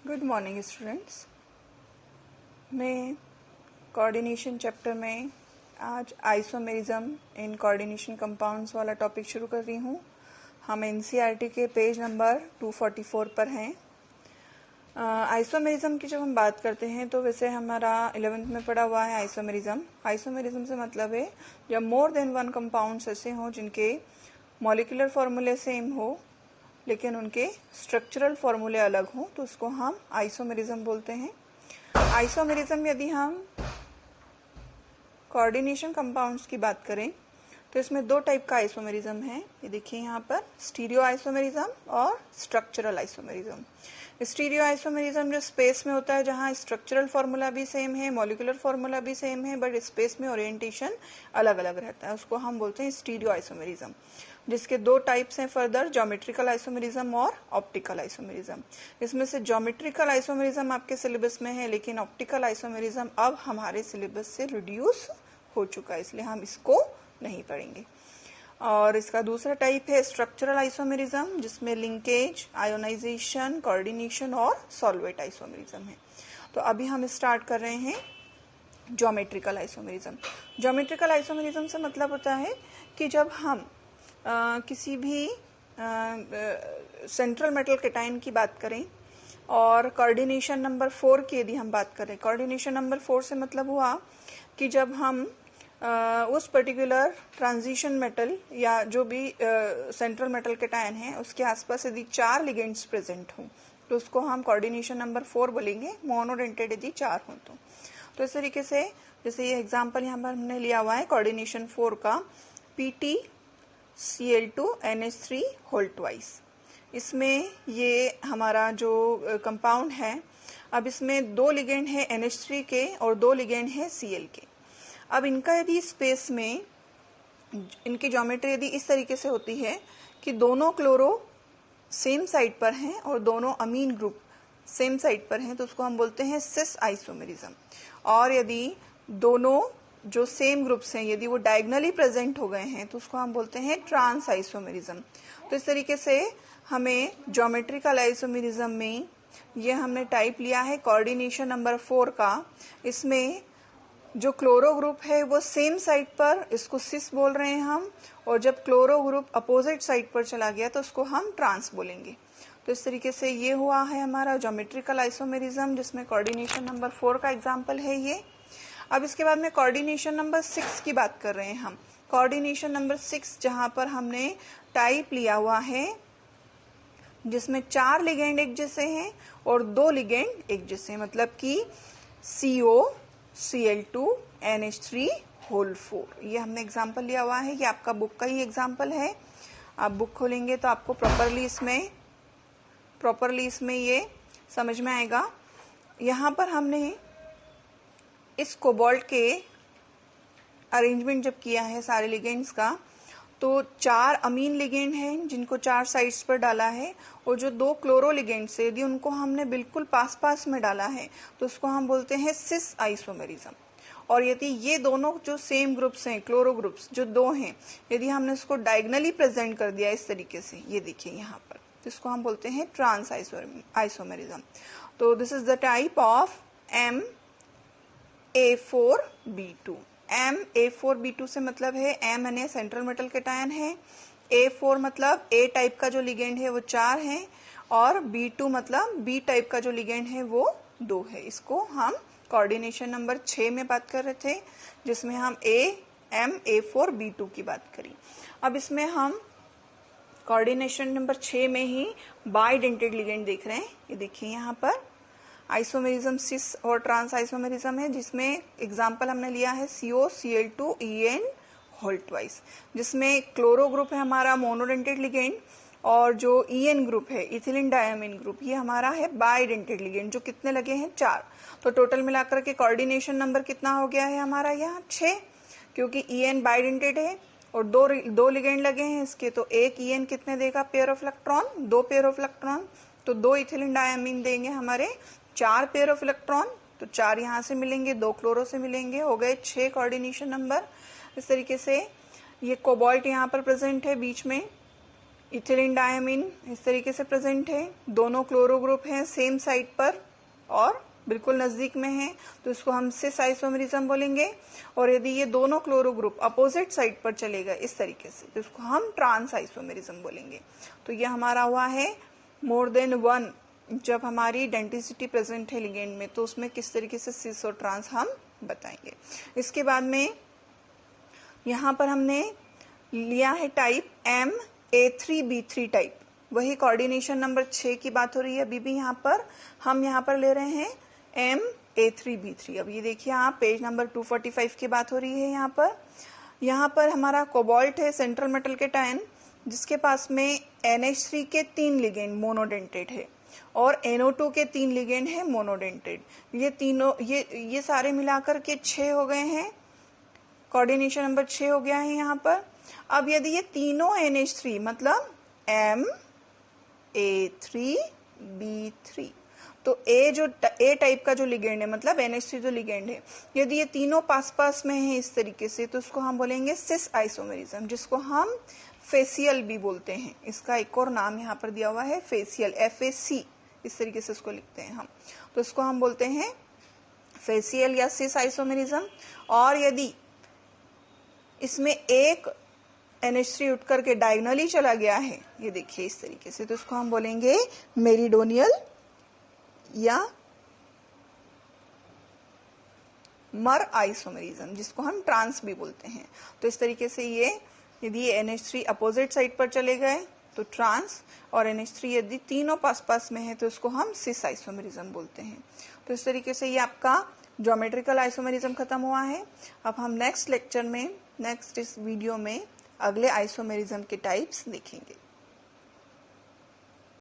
Good morning students. मैं coordination chapter में आज आइसोमेरिज्म इन कोऑर्डिनेशन कंपाउंड्स वाला टॉपिक शुरू कर रही हूँ। हम एनसीईआरटी के पेज नंबर 244 पर हैं। आइसोमेरिज्म की जब हम बात करते हैं तो वैसे हमारा 11th में पढ़ा हुआ है आइसोमेरिज्म। आइसोमेरिज्म से मतलब है जब मोर देन वन कंपाउंड्स ऐसे हों जिनके मॉलिक्यूलर फॉर्मूले सेम हो लेकिन उनके स्ट्रक्चरल फॉर्मूले अलग हों तो उसको हम आइसोमेरिज्म बोलते हैं। आइसोमेरिज्म यदि हम कोऑर्डिनेशन कंपाउंड्स की बात करें तो इसमें दो टाइप का आइसोमेरिज्म है। ये देखिए यहाँ पर स्टीरियो आइसोमेरिज्म और स्ट्रक्चरल आइसोमेरिज्म। स्टीरियो आइसोमेरिज्म जो स्पेस में होता है जहाँ स्ट्रक्चरल फॉर्मूला भी सेम है, मॉलिक्यूलर फॉर्मूला भी सेम है, बट स्पेस में ओरिएंटेशन अलग अलग रहता है, उसको हम बोलते हैं स्टीरियो आइसोमेरिज्म। जिसके दो टाइप्स हैं फर्दर, ज्योमेट्रिकल आइसोमेरिज्म और ऑप्टिकल आइसोमेरिज्म। इसमें से ज्योमेट्रिकल आइसोमेरिज्म आपके सिलेबस में है लेकिन ऑप्टिकल आइसोमेरिज्म अब हमारे सिलेबस से रिड्यूस हो चुका है, इसलिए हम इसको नहीं पढ़ेंगे। और इसका दूसरा टाइप है स्ट्रक्चरल आइसोमेरिज्म जिसमें लिंकेज, आयोनाइजेशन, कोऑर्डिनेशन और सॉल्वेट आइसोमेरिज्म है। तो अभी हम स्टार्ट कर रहे हैं ज्योमेट्रिकल आइसोमेरिज्म। ज्योमेट्रिकल आइसोमेरिज्म से मतलब होता है कि जब हम किसी भी सेंट्रल मेटल कैटायन की बात करें और कोऑर्डिनेशन नंबर 4 की यदि हम बात करें, कोऑर्डिनेशन नंबर 4 से मतलब हुआ कि जब हम उस पर्टिकुलर ट्रांजिशन मेटल या जो भी सेंट्रल मेटल कैटायन है उसके आसपास यदि 4 लिगेंड्स प्रेजेंट हों तो उसको हम कोऑर्डिनेशन नंबर 4 बोलेंगे, मोनोडेंटेड यदि 4 हों तो इस तरीके से जैसे ये एग्जांपल यहाँ पर हमने लिया हुआ है कोऑर्डिनेशन 4 का PtCl2NH3 होल ट्वाइस। इसमें ये हमारा जो कंपाउंड है, अब इसमें 2 लिगेंड है NH3 के और 2 लिगेंड है Cl के। अब इनका यदि स्पेस में इनकी ज्योमेट्री यदि इस तरीके से होती है कि दोनों क्लोरो सेम साइड पर हैं और दोनों अमीन ग्रुप सेम साइड पर हैं तो उसको हम बोलते हैं सिस आइसोमेरिज्म। और यदि दोनों जो सेम ग्रुप्स हैं यदि वो डायगोनली प्रेजेंट हो गए हैं तो उसको हम बोलते हैं ट्रांस आइसोमेरिज्म। तो इस तरीके से हमें ज्योमेट्रिकल आइसोमेरिज्म में ये हमने टाइप लिया है कोऑर्डिनेशन नंबर 4 का। इसमें जो क्लोरो ग्रुप है वो सेम साइड पर, इसको सिस बोल रहे हैं हम, और जब क्लोरो ग्रुप अपोजिट साइड पर चला गया तो उसको हम ट्रांस बोलेंगे। तो इस तरीके से ये हुआ है हमारा ज्योमेट्रिकल आइसोमेरिज्म जिसमें कोऑर्डिनेशन नंबर 4 का एग्जाम्पल है ये। अब इसके बाद में कोऑर्डिनेशन नंबर 6 की बात कर रहे हैं हम। कोऑर्डिनेशन नंबर 6 जहां पर हमने टाइप लिया हुआ है जिसमें 4 लिगेंड एक जैसे हैं और 2 लिगेंड एक जैसे हैं, मतलब कि COCl2NH3 होल 4। ये हमने एग्जाम्पल लिया हुआ है, ये आपका बुक का ही एग्जाम्पल है। आप बुक खोलेंगे तो आपको प्रॉपरली इसमें ये समझ में आएगा। यहाँ पर हमने इस कोबाल्ट के अरेंजमेंट जब किया है सारे लिगेंड्स का तो 4 अमीन लिगेंड हैं जिनको 4 साइड्स पर डाला है और जो 2 क्लोरो लिगेंड्स है यदि उनको हमने बिल्कुल पास पास में डाला है तो उसको हम बोलते हैं सिस आइसोमेरिज्म। और यदि ये दोनों जो सेम ग्रुप्स हैं, क्लोरो ग्रुप्स जो 2 हैं, यदि हमने उसको डायगोनली प्रेजेंट कर दिया इस तरीके से, ये देखिए यहाँ पर, तो इसको हम बोलते हैं ट्रांस आइसोमेरिज्म। तो this is the type of MA4B2। MA4B2 से मतलब है M यानी सेंट्रल मेटल कैटायन है, A4 मतलब A टाइप का जो लिगेंड है वो 4 है और B2 मतलब B टाइप का जो लिगेंड है वो 2 है। इसको हम कोऑर्डिनेशन नंबर 6 में बात कर रहे थे जिसमें हम MA4B2 की बात करी। अब इसमें हम कोऑर्डिनेशन नंबर 6 में ही बाइडेंटेड लिगेंड देख रहे हैं। ये देखिए यहाँ पर आइसोमेरिज्म सिस और ट्रांस आइसोमेरिज्म है जिसमें एग्जाम्पल हमने लिया है COCl2En होल ट्वाइस, जिसमें क्लोरो ग्रुप है हमारा मोनोडेंटेड लिगेंड और जो En ग्रुप है इथिलीन डायमीन ग्रुप ये हमारा है बाइडेंटेड लिगेंड जो कितने लगे हैं 4। तो टोटल मिलाकर के कोऑर्डिनेशन नंबर कितना हो गया है हमारा यहाँ 6, क्योंकि En बाइडेंटेड है और दो लिगेंड लगे हैं इसके, तो एक En कितने देगा pair of electron, 2 pair of electron, तो 2 इथिलीन डायमीन देंगे हमारे 4 पेयर ऑफ इलेक्ट्रॉन, तो 4 यहाँ से मिलेंगे, 2 क्लोरो से मिलेंगे, हो गए 6 कोऑर्डिनेशन नंबर। इस तरीके से ये कोबाल्ट यहाँ पर प्रेजेंट है बीच में इथिलीन डायमीन इस तरीके से प्रेजेंट है, दोनों क्लोरो ग्रुप हैं सेम साइड पर और बिल्कुल नजदीक में है, तो इसको हम सिस आइसोमेरिज्म बोलेंगे। और यदि ये दोनों क्लोरो ग्रुप अपोजिट साइड पर चलेगा इस तरीके से, तो इसको हम ट्रांस आइसोमेरिज्म बोलेंगे। तो ये हमारा हुआ है मोर देन वन। जब हमारी आइडेंटिसिटी प्रेजेंट है लिगेंड में, तो उसमें किस तरीके से सिस और ट्रांस हम बताएंगे। इसके बाद में यहाँ पर हमने लिया है टाइप MA3B3 टाइप, वही कोऑर्डिनेशन नंबर 6 की बात हो रही है अभी भी। यहाँ पर हम ले रहे हैं MA3B3। अब ये देखिए आप, पेज नंबर 245 की बात हो रही है। यहाँ पर हमारा कोबाल्ट है, सेंट्रल मेटल केटायन, जिसके पास में NH3 के 3 लिगेंड मोनोडेंटेड है और NO2 के 3 लिगेंड है मोनोडेंटेड। ये तीनों ये सारे मिलाकर के 6 हो गए हैं, कोऑर्डिनेशन नंबर 6 हो गया है यहाँ पर। अब यदि ये तीनों NH3 मतलब MA3B3, तो ए टाइप का जो लिगेंड है मतलब NH3 जो लिगेंड है, यदि ये तीनों पास पास में है इस तरीके से, तो उसको हम बोलेंगे सिस आइसोमेरिज्म, जिसको हम फेसियल भी बोलते हैं। इसका एक और नाम यहाँ पर दिया हुआ है फेसियल, FAC, इस तरीके से इसको लिखते हैं हम। तो इसको हम बोलते हैं फेसियल या सिस आइसोमेरिज्म। और यदि इसमें एक NH3 उठ करके डायगोनली चला गया है, ये देखिए इस तरीके से, तो इसको हम बोलेंगे मेरिडोनियल या मर आइसोमेरिज्म, जिसको हम ट्रांस भी बोलते हैं। तो इस तरीके से ये, यदि ये NH3 अपोजिट साइड पर चले गए तो ट्रांस, और NH3 यदि तीनों पास पास में है तो इसको हम सिस आइसोमेरिज्म बोलते हैं। तो इस तरीके से ये आपका ज्योमेट्रिकल आइसोमेरिज्म खत्म हुआ है। अब हम नेक्स्ट लेक्चर में, नेक्स्ट इस वीडियो में अगले आइसोमेरिज्म के टाइप्स देखेंगे।